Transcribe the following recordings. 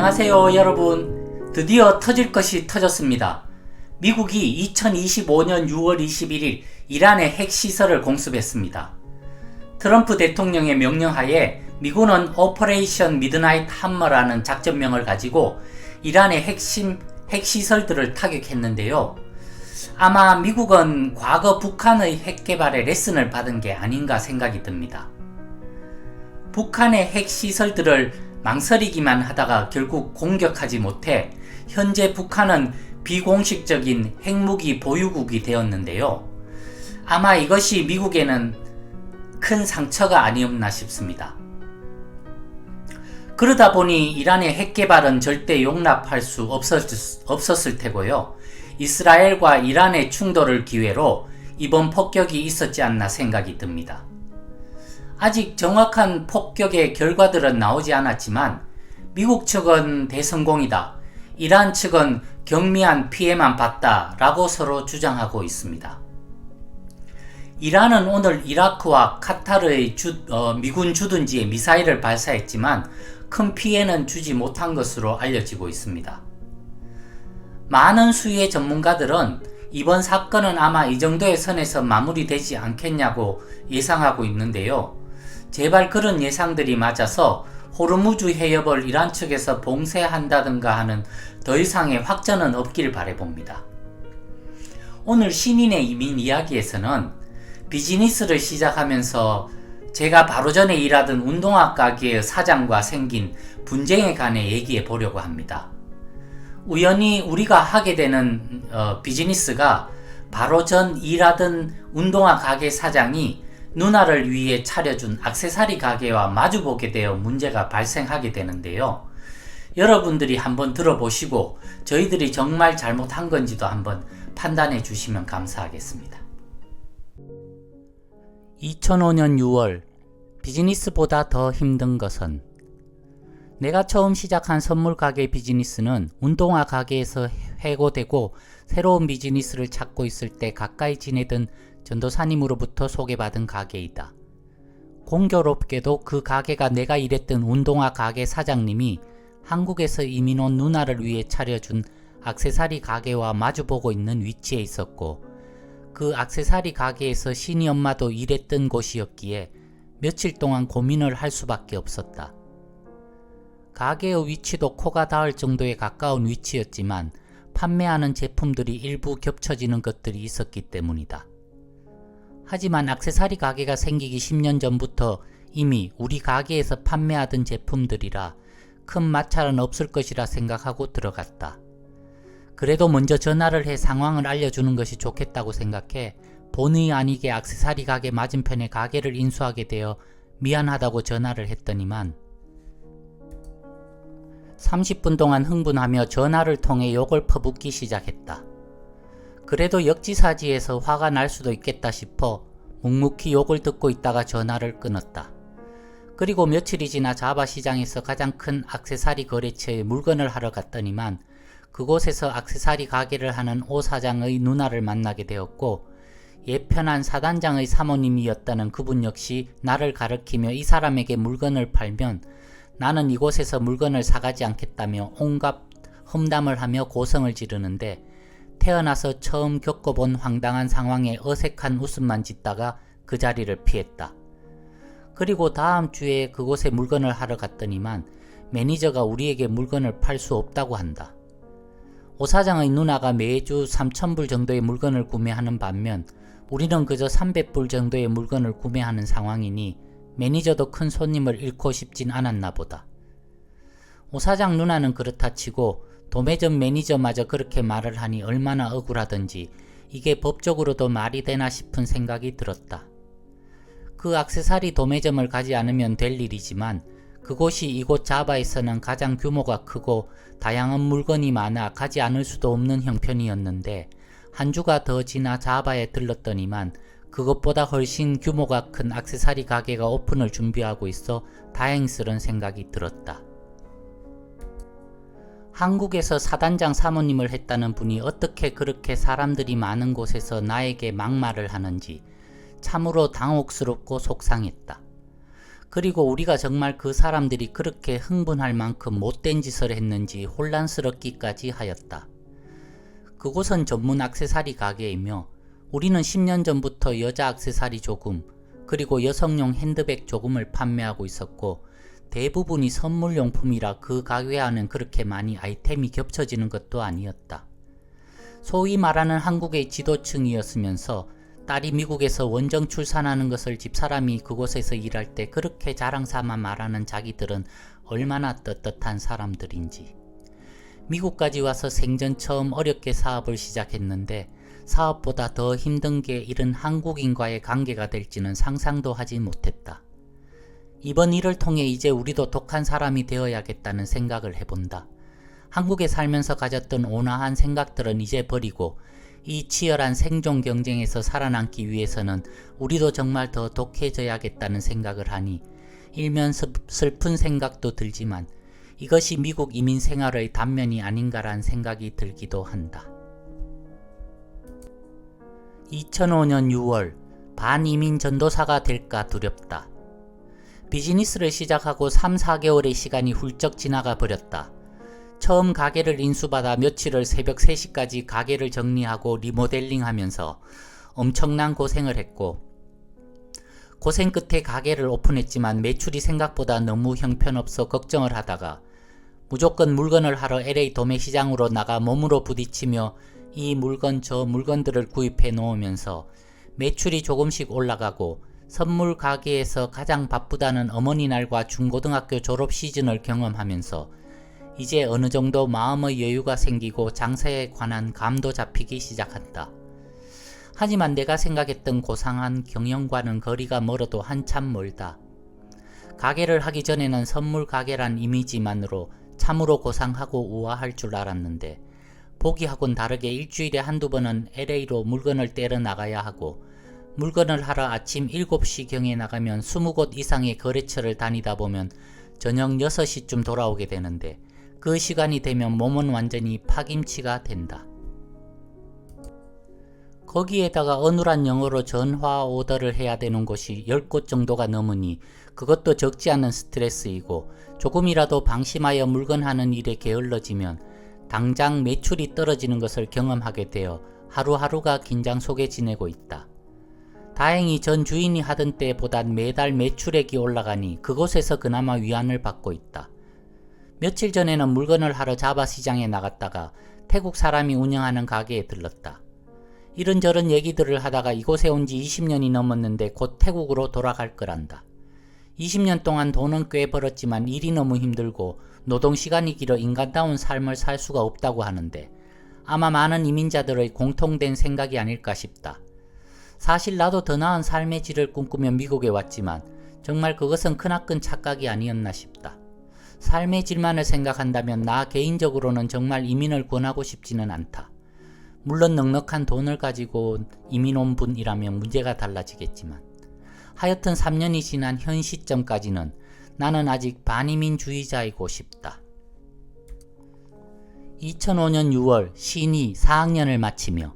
안녕하세요 여러분. 드디어 터질 것이 터졌습니다. 미국이 2025년 6월 21일 이란의 핵시설을 공습했습니다. 트럼프 대통령의 명령하에 미군은 오퍼레이션 미드나잇 함머라는 작전명을 가지고 이란의 핵시설들을 타격했는데요. 아마 미국은 과거 북한의 핵개발의 레슨을 받은 게 아닌가 생각이 듭니다. 북한의 핵시설들을 망설이기만 하다가 결국 공격하지 못해 현재 북한은 비공식적인 핵무기 보유국이 되었는데요. 아마 이것이 미국에는 큰 상처가 아니었나 싶습니다. 그러다 보니 이란의 핵개발은 절대 용납할 수 없었을 테고요. 이스라엘과 이란의 충돌을 기회로 이번 폭격이 있었지 않나 생각이 듭니다. 아직 정확한 폭격의 결과들은 나오지 않았지만 미국 측은 대성공이다, 이란 측은 경미한 피해만 봤다 라고 서로 주장하고 있습니다. 이란은 오늘 이라크와 카타르의 미군 주둔지에 미사일을 발사했지만 큰 피해는 주지 못한 것으로 알려지고 있습니다. 많은 수의 전문가들은 이번 사건은 아마 이 정도의 선에서 마무리되지 않겠냐고 예상하고 있는데요. 제발 그런 예상들이 맞아서 호르무즈 해협을 이란 측에서 봉쇄한다든가 하는 더 이상의 확전은 없길 바라봅니다. 오늘 신인의 이민 이야기에서는 비즈니스를 시작하면서 제가 바로 전에 일하던 운동화 가게의 사장과 생긴 분쟁에 관해 얘기해 보려고 합니다. 우연히 우리가 하게 되는 비즈니스가 바로 전 일하던 운동화 가게 사장이 누나를 위해 차려준 액세서리 가게와 마주보게 되어 문제가 발생하게 되는데요. 여러분들이 한번 들어보시고 저희들이 정말 잘못한 건지도 한번 판단해 주시면 감사하겠습니다. 2005년 6월, 비즈니스보다 더 힘든 것은, 내가 처음 시작한 선물 가게 비즈니스는 운동화 가게에서 해고되고 새로운 비즈니스를 찾고 있을 때 가까이 지내던 전도사님으로부터 소개받은 가게이다. 공교롭게도 그 가게가 내가 일했던 운동화 가게 사장님이 한국에서 이민 온 누나를 위해 차려준 액세서리 가게와 마주보고 있는 위치에 있었고, 그 액세서리 가게에서 신이 엄마도 일했던 곳이었기에 며칠 동안 고민을 할 수밖에 없었다. 가게의 위치도 코가 닿을 정도에 가까운 위치였지만 판매하는 제품들이 일부 겹쳐지는 것들이 있었기 때문이다. 하지만 액세서리 가게가 생기기 10년 전부터 이미 우리 가게에서 판매하던 제품들이라 큰 마찰은 없을 것이라 생각하고 들어갔다. 그래도 먼저 전화를 해 상황을 알려주는 것이 좋겠다고 생각해 본의 아니게 액세서리 가게 맞은편에 가게를 인수하게 되어 미안하다고 전화를 했더니만 30분 동안 흥분하며 전화를 통해 욕을 퍼붓기 시작했다. 그래도 역지사지에서 화가 날 수도 있겠다 싶어 묵묵히 욕을 듣고 있다가 전화를 끊었다. 그리고 며칠이 지나 자바 시장에서 가장 큰 액세서리 거래처에 물건을 하러 갔더니만 그곳에서 액세서리 가게를 하는 오 사장의 누나를 만나게 되었고, 예편한 사단장의 사모님이었다는 그분 역시 나를 가리키며 이 사람에게 물건을 팔면 나는 이곳에서 물건을 사가지 않겠다며 온갖 험담을 하며 고성을 지르는데, 태어나서 처음 겪어본 황당한 상황에 어색한 웃음만 짓다가 그 자리를 피했다. 그리고 다음 주에 그곳에 물건을 하러 갔더니만 매니저가 우리에게 물건을 팔 수 없다고 한다. 오 사장의 누나가 매주 3,000불 정도의 물건을 구매하는 반면 우리는 그저 300불 정도의 물건을 구매하는 상황이니 매니저도 큰 손님을 잃고 싶진 않았나 보다. 오 사장 누나는 그렇다 치고 도매점 매니저마저 그렇게 말을 하니 얼마나 억울하던지 이게 법적으로도 말이 되나 싶은 생각이 들었다. 그 액세서리 도매점을 가지 않으면 될 일이지만 그곳이 이곳 자바에서는 가장 규모가 크고 다양한 물건이 많아 가지 않을 수도 없는 형편이었는데, 한 주가 더 지나 자바에 들렀더니만 그것보다 훨씬 규모가 큰 액세서리 가게가 오픈을 준비하고 있어 다행스런 생각이 들었다. 한국에서 사단장 사모님을 했다는 분이 어떻게 그렇게 사람들이 많은 곳에서 나에게 막말을 하는지 참으로 당혹스럽고 속상했다. 그리고 우리가 정말 그 사람들이 그렇게 흥분할 만큼 못된 짓을 했는지 혼란스럽기까지 하였다. 그곳은 전문 액세서리 가게이며 우리는 10년 전부터 여자 액세서리 조금, 그리고 여성용 핸드백 조금을 판매하고 있었고 대부분이 선물용품이라 그 가게 안은 그렇게 많이 아이템이 겹쳐지는 것도 아니었다. 소위 말하는 한국의 지도층이었으면서 딸이 미국에서 원정 출산하는 것을 집사람이 그곳에서 일할 때 그렇게 자랑삼아 말하는 자기들은 얼마나 떳떳한 사람들인지. 미국까지 와서 생전 처음 어렵게 사업을 시작했는데 사업보다 더 힘든 게 이런 한국인과의 관계가 될지는 상상도 하지 못했다. 이번 일을 통해 이제 우리도 독한 사람이 되어야겠다는 생각을 해본다. 한국에 살면서 가졌던 온화한 생각들은 이제 버리고 이 치열한 생존 경쟁에서 살아남기 위해서는 우리도 정말 더 독해져야겠다는 생각을 하니 일면 슬픈 생각도 들지만 이것이 미국 이민 생활의 단면이 아닌가란 생각이 들기도 한다. 2005년 6월 반이민 전도사가 될까 두렵다. 비즈니스를 시작하고 3-4개월의 시간이 훌쩍 지나가 버렸다. 처음 가게를 인수받아 며칠을 새벽 3시까지 가게를 정리하고 리모델링하면서 엄청난 고생을 했고 고생 끝에 가게를 오픈했지만 매출이 생각보다 너무 형편없어 걱정을 하다가 무조건 물건을 하러 LA 도매시장으로 나가 몸으로 부딪히며 이 물건 저 물건들을 구입해 놓으면서 매출이 조금씩 올라가고 선물 가게에서 가장 바쁘다는 어머니 날과 중고등학교 졸업 시즌을 경험하면서 이제 어느 정도 마음의 여유가 생기고 장사에 관한 감도 잡히기 시작한다. 하지만 내가 생각했던 고상한 경영과는 거리가 멀어도 한참 멀다. 가게를 하기 전에는 선물 가게란 이미지만으로 참으로 고상하고 우아할 줄 알았는데 보기하고는 다르게 일주일에 한두 번은 LA로 물건을 떼러 나가야 하고 물건을 하러 아침 7시경에 나가면 20곳 이상의 거래처를 다니다 보면 저녁 6시쯤 돌아오게 되는데 그 시간이 되면 몸은 완전히 파김치가 된다. 거기에다가 어눌한 영어로 전화 오더를 해야 되는 곳이 10곳 정도가 넘으니 그것도 적지 않은 스트레스이고 조금이라도 방심하여 물건하는 일에 게을러지면 당장 매출이 떨어지는 것을 경험하게 되어 하루하루가 긴장 속에 지내고 있다. 다행히 전 주인이 하던 때보단 매달 매출액이 올라가니 그곳에서 그나마 위안을 받고 있다. 며칠 전에는 물건을 하러 자바시장에 나갔다가 태국 사람이 운영하는 가게에 들렀다. 이런저런 얘기들을 하다가 이곳에 온 지 20년이 넘었는데 곧 태국으로 돌아갈 거란다. 20년 동안 돈은 꽤 벌었지만 일이 너무 힘들고 노동시간이 길어 인간다운 삶을 살 수가 없다고 하는데 아마 많은 이민자들의 공통된 생각이 아닐까 싶다. 사실 나도 더 나은 삶의 질을 꿈꾸며 미국에 왔지만 정말 그것은 크나큰 착각이 아니었나 싶다. 삶의 질만을 생각한다면 나 개인적으로는 정말 이민을 권하고 싶지는 않다. 물론 넉넉한 돈을 가지고 이민 온 분이라면 문제가 달라지겠지만 하여튼 3년이 지난 현 시점까지는 나는 아직 반이민주의자이고 싶다. 2005년 6월 신이 4학년을 마치며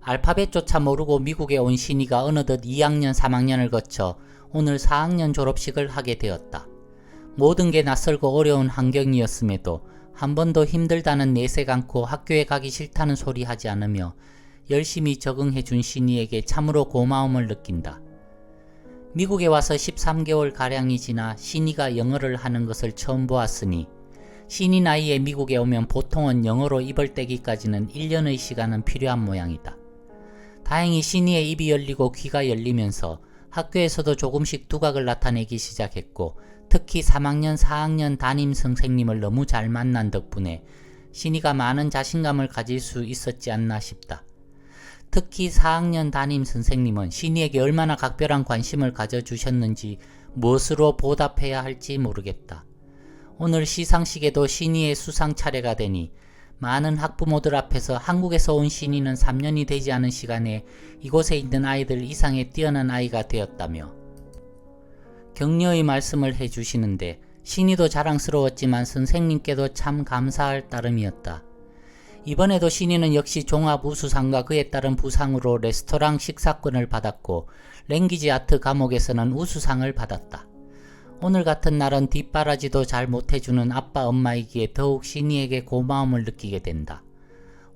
알파벳조차 모르고 미국에 온 신이가 어느덧 2학년 3학년을 거쳐 오늘 4학년 졸업식을 하게 되었다. 모든 게 낯설고 어려운 환경이었음에도 한 번도 힘들다는 내색 않고 학교에 가기 싫다는 소리 하지 않으며 열심히 적응해준 신이에게 참으로 고마움을 느낀다. 미국에 와서 13개월가량이 지나 신이가 영어를 하는 것을 처음 보았으니 신이 나이에 미국에 오면 보통은 영어로 입을 떼기까지는 1년의 시간은 필요한 모양이다. 다행히 신이의 입이 열리고 귀가 열리면서 학교에서도 조금씩 두각을 나타내기 시작했고 특히 3학년 4학년 담임 선생님을 너무 잘 만난 덕분에 신이가 많은 자신감을 가질 수 있었지 않나 싶다. 특히 4학년 담임 선생님은 신이에게 얼마나 각별한 관심을 가져주셨는지 무엇으로 보답해야 할지 모르겠다. 오늘 시상식에도 신이의 수상 차례가 되니 많은 학부모들 앞에서 한국에서 온 신이는 3년이 되지 않은 시간에 이곳에 있는 아이들 이상의 뛰어난 아이가 되었다며 격려의 말씀을 해주시는데 신이도 자랑스러웠지만 선생님께도 참 감사할 따름이었다. 이번에도 신이는 역시 종합우수상과 그에 따른 부상으로 레스토랑 식사권을 받았고 랭귀지 아트 과목에서는 우수상을 받았다. 오늘 같은 날은 뒷바라지도 잘 못해주는 아빠 엄마이기에 더욱 신이에게 고마움을 느끼게 된다.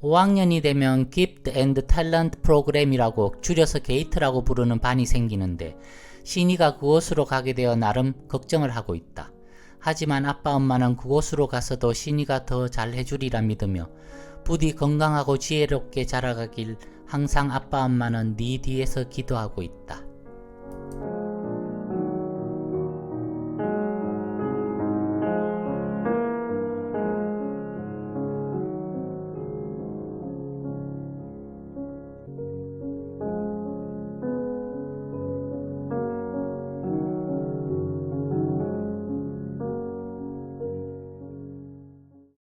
5학년이 되면 Gift and Talent 프로그램이라고 줄여서 게이트라고 부르는 반이 생기는데 신이가 그곳으로 가게 되어 나름 걱정을 하고 있다. 하지만 아빠 엄마는 그곳으로 가서도 신이가 더 잘해주리라 믿으며 부디 건강하고 지혜롭게 자라가길 항상 아빠 엄마는 네 뒤에서 기도하고 있다.